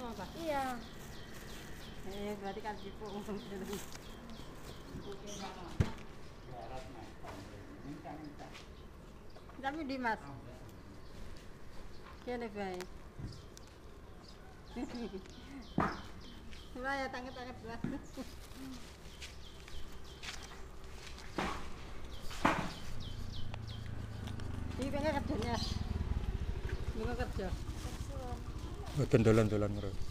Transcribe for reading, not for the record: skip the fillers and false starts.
mau Pak? Iya. Berarti kan tipu. Tapi di Mas. Kene bae. Wah ya tanget-tanget lah. Iki pengen kerjanya. Gimana kerja? Boten dolan-dolan ngerti.